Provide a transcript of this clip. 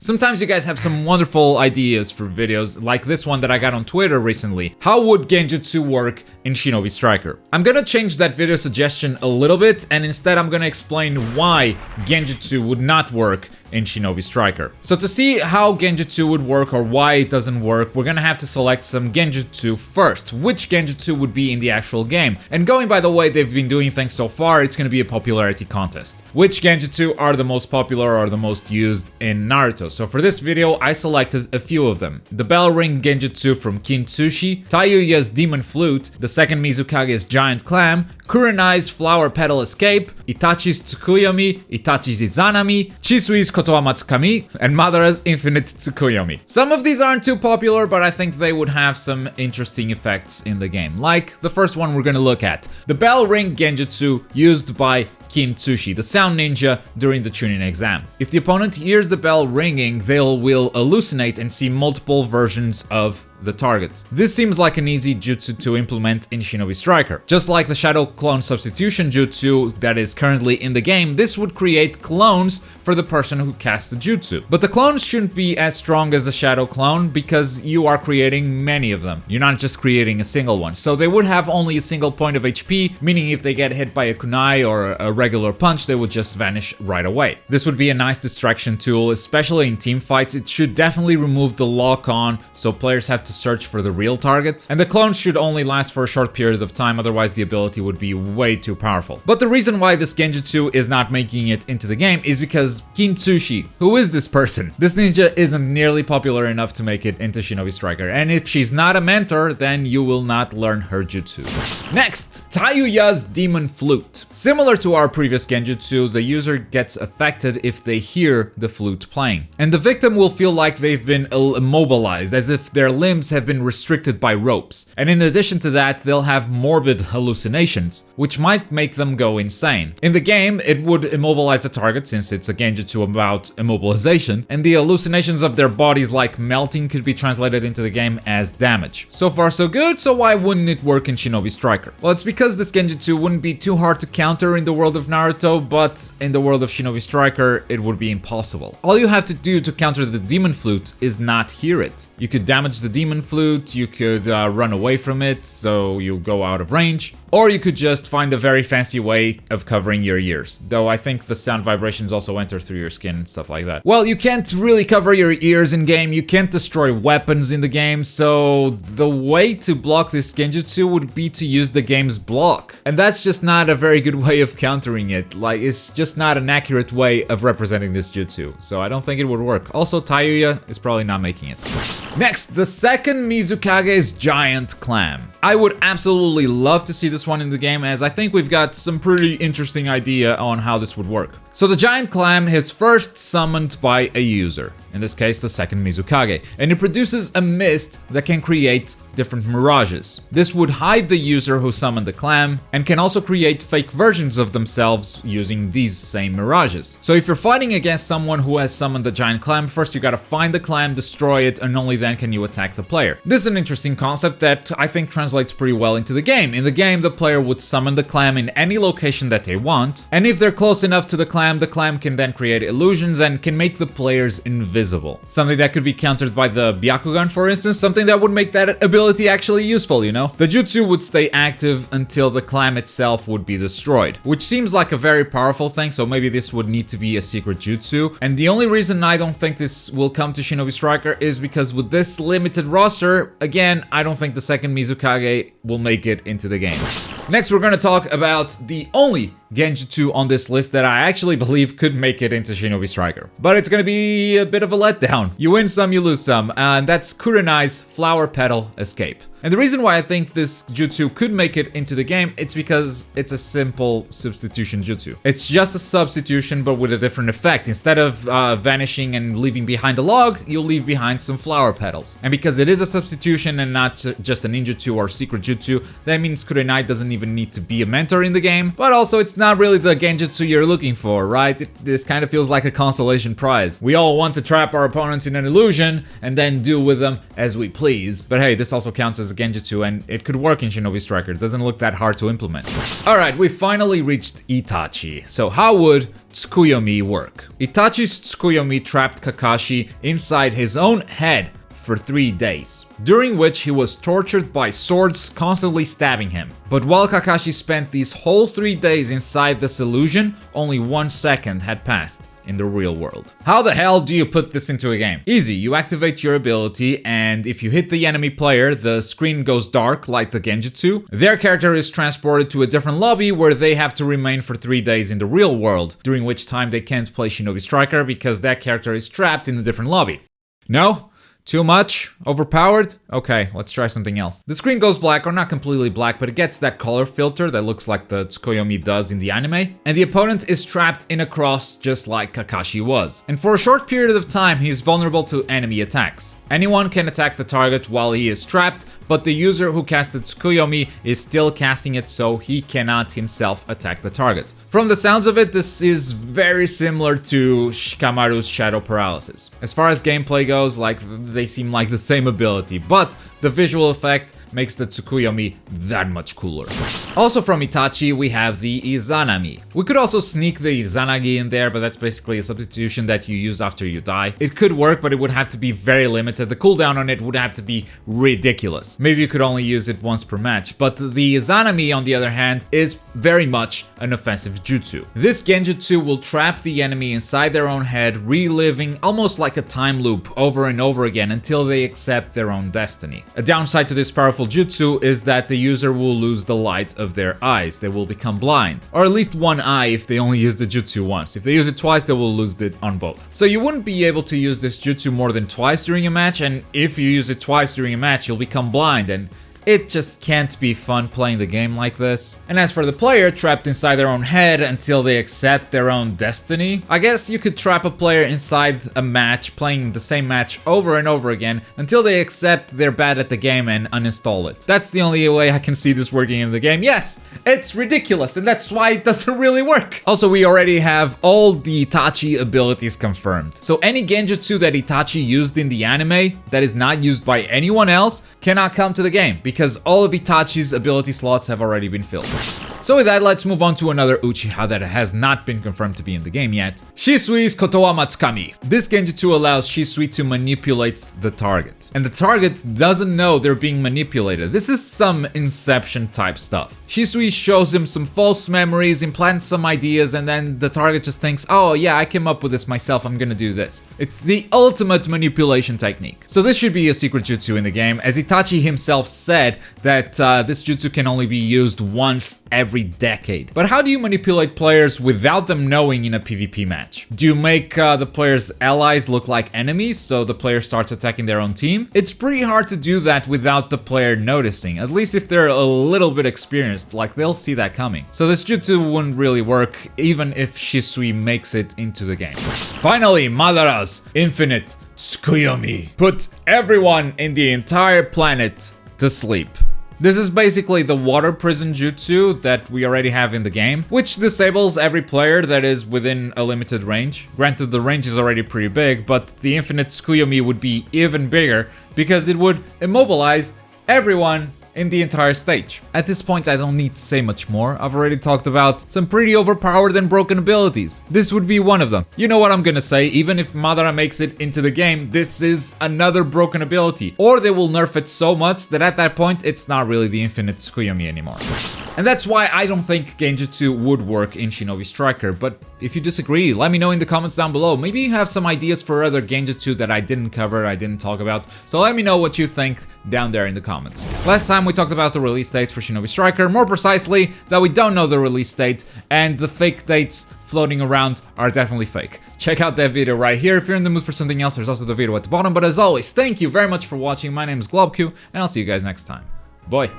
Sometimes you guys have some wonderful ideas for videos, like this one that I got on Twitter recently. How would Genjutsu work in Shinobi Striker? I'm gonna change that video suggestion a little bit, and instead I'm gonna explain why Genjutsu would not work in Shinobi Striker. So to see how Genjutsu would work or why it doesn't work, we're gonna have to select some Genjutsu first. Which Genjutsu would be in the actual game? And going by the way they've been doing things so far, it's gonna be a popularity contest. Which Genjutsu are the most popular or the most used in Naruto? So for this video, I selected a few of them. The Bell Ring Genjutsu from Kintsushi, Tayuya's Demon Flute, the second Mizukage's Giant Clam, Kurenais Flower Petal Escape, Itachi's Tsukuyomi, Itachi's Izanami, Chisui's Kotoa Matsukami, and Madara's Infinite Tsukuyomi. Some of these aren't too popular, but I think they would have some interesting effects in the game, like the first one we're gonna look at. The Bell Ring Genjutsu used by Kintsushi, the sound ninja, during the Chunin exam. If the opponent hears the bell ringing, they will hallucinate and see multiple versions of the target. This seems like an easy jutsu to implement in Shinobi Striker. Just like the Shadow Clone Substitution jutsu that is currently in the game, this would create clones for the person who casts the jutsu. But the clones shouldn't be as strong as the Shadow Clone because you are creating many of them. You're not just creating a single one. So they would have only a single point of HP, meaning if they get hit by a kunai or a regular punch, they would just vanish right away. This would be a nice distraction tool, especially in team fights. It should definitely remove the lock-on, so players have to search for the real target. And the clones should only last for a short period of time, otherwise the ability would be way too powerful. But the reason why this Genjutsu is not making it into the game is because Kintsushi, who is this person? This ninja isn't nearly popular enough to make it into Shinobi Striker, and if she's not a mentor, then you will not learn her jutsu. Next, Tayuya's Demon Flute. Similar to our previous Genjutsu, the user gets affected if they hear the flute playing. And the victim will feel like they've been immobilized, as if their limbs have been restricted by ropes. And in addition to that, they'll have morbid hallucinations, which might make them go insane. In the game, it would immobilize the target since it's a Genjutsu about immobilization, and the hallucinations of their bodies like melting could be translated into the game as damage. So far so good, so why wouldn't it work in Shinobi Striker? Well, it's because this Genjutsu wouldn't be too hard to counter in the world of Naruto, but in the world of Shinobi Striker, it would be impossible. All you have to do to counter the Demon Flute is not hear it. You could damage the Demon Flute, you could run away from it, so you go out of range, or you could just find a very fancy way of covering your ears, though I think the sound vibrations also enter through your skin and stuff like that. Well, you can't really cover your ears in game, you can't destroy weapons in the game, so the way to block this Genjutsu would be to use the game's block. And that's just not a very good way of countering it, like it's just not an accurate way of representing this jutsu, so I don't think it would work. Also, Tayuya is probably not making it. Next, the second Mizukage's Giant Clam. I would absolutely love to see this one in the game, as I think we've got some pretty interesting idea on how this would work. So the Giant Clam is first summoned by a user, in this case the second Mizukage, and it produces a mist that can create different mirages. This would hide the user who summoned the clam, and can also create fake versions of themselves using these same mirages. So if you're fighting against someone who has summoned the Giant Clam, first you gotta find the clam, destroy it, and only then can you attack the player. This is an interesting concept that I think translates pretty well into the game. In the game, the player would summon the clam in any location that they want, and if they're close enough to the clam can then create illusions and can make the players invisible. Something that could be countered by the Byakugan, for instance, something that would make that ability actually useful, you know? The jutsu would stay active until the clam itself would be destroyed, which seems like a very powerful thing, so maybe this would need to be a secret jutsu. And the only reason I don't think this will come to Shinobi Striker is because with this limited roster, again, I don't think the second Mizukage will make it into the game. Next, we're gonna talk about the only Genjutsu on this list that I actually believe could make it into Shinobi Striker. But it's gonna be a bit of a letdown. You win some, you lose some, and that's Kurenais Flower Petal Escape. And the reason why I think this jutsu could make it into the game, it's because it's a simple substitution jutsu. It's just a substitution, but with a different effect. Instead of vanishing and leaving behind a log, you'll leave behind some flower petals. And because it is a substitution and not just a ninjutsu or secret jutsu, that means Kurenai doesn't even need to be a mentor in the game, but also it's not really the genjutsu you're looking for, right? This kind of feels like a consolation prize. We all want to trap our opponents in an illusion and then do with them as we please. But hey, this also counts as a Genjutsu, and it could work in Shinobi Striker. It doesn't look that hard to implement. Alright, we finally reached Itachi. So how would Tsukuyomi work? Itachi's Tsukuyomi trapped Kakashi inside his own head for 3 days, during which he was tortured by swords constantly stabbing him. But while Kakashi spent these whole 3 days inside this illusion, only 1 second had passed in the real world. How the hell do you put this into a game? Easy, you activate your ability, and if you hit the enemy player, the screen goes dark like the Genjutsu. Their character is transported to a different lobby where they have to remain for 3 days in the real world, during which time they can't play Shinobi Striker because that character is trapped in a different lobby. No? Too much? Overpowered? Okay, let's try something else. The screen goes black, or not completely black, but it gets that color filter that looks like the Tsukuyomi does in the anime. And the opponent is trapped in a cross just like Kakashi was. And for a short period of time, he is vulnerable to enemy attacks. Anyone can attack the target while he is trapped, but the user who casted Tsukuyomi is still casting it, so he cannot himself attack the target. From the sounds of it, this is very similar to Shikamaru's Shadow Paralysis. As far as gameplay goes, like, they seem like the same ability, but the visual effect makes the Tsukuyomi that much cooler. Also from Itachi, we have the Izanami. We could also sneak the Izanagi in there, but that's basically a substitution that you use after you die. It could work, but it would have to be very limited. The cooldown on it would have to be ridiculous. Maybe you could only use it once per match, but the Izanami, on the other hand, is very much an offensive jutsu. This Genjutsu will trap the enemy inside their own head, reliving almost like a time loop over and over again until they accept their own destiny. A downside to this powerful jutsu is that the user will lose the light of their eyes. They will become blind. Or at least one eye if they only use the jutsu once. If they use it twice, they will lose it on both. So you wouldn't be able to use this jutsu more than twice during a match, and if you use it twice during a match, you'll become blind, and it just can't be fun playing the game like this. And as for the player trapped inside their own head until they accept their own destiny, I guess you could trap a player inside a match, playing the same match over and over again until they accept they're bad at the game and uninstall it. That's the only way I can see this working in the game. Yes, it's ridiculous, and that's why it doesn't really work. Also, we already have all the Itachi abilities confirmed. So any Genjutsu that Itachi used in the anime that is not used by anyone else cannot come to the game, because all of Itachi's ability slots have already been filled. So with that, let's move on to another Uchiha that has not been confirmed to be in the game yet. Shisui's Kotowa Matsukami. This Genjutsu allows Shisui to manipulate the target, and the target doesn't know they're being manipulated. This is some Inception type stuff. Shisui shows him some false memories, implants some ideas, and then the target just thinks, oh yeah, I came up with this myself, I'm gonna do this. It's the ultimate manipulation technique. So this should be a secret jutsu in the game, as Itachi himself said that this jutsu can only be used once every decade. But how do you manipulate players without them knowing in a PvP match? Do you make the player's allies look like enemies, so the player starts attacking their own team? It's pretty hard to do that without the player noticing, at least if they're a little bit experienced, like they'll see that coming. So this jutsu wouldn't really work even if Shisui makes it into the game. Finally, Madara's Infinite Tsukuyomi. Put everyone in the entire planet to sleep. This is basically the water prison jutsu that we already have in the game, which disables every player that is within a limited range. Granted, the range is already pretty big, but the Infinite Tsukuyomi would be even bigger because it would immobilize everyone in the entire stage. At this point, I don't need to say much more. I've already talked about some pretty overpowered and broken abilities. This would be one of them. You know what I'm gonna say, even if Madara makes it into the game, this is another broken ability. Or they will nerf it so much that at that point, it's not really the Infinite Tsukuyomi anymore. And that's why I don't think Genjutsu would work in Shinobi Striker, but if you disagree, let me know in the comments down below. Maybe you have some ideas for other Genjutsu that I didn't cover, I didn't talk about, so let me know what you think down there in the comments. Last time we talked about the release date for Shinobi Striker, more precisely that we don't know the release date, and the fake dates floating around are definitely fake. Check out that video right here. If you're in the mood for something else, there's also the video at the bottom, but as always, thank you very much for watching. My name is Globku, and I'll see you guys next time. Bye.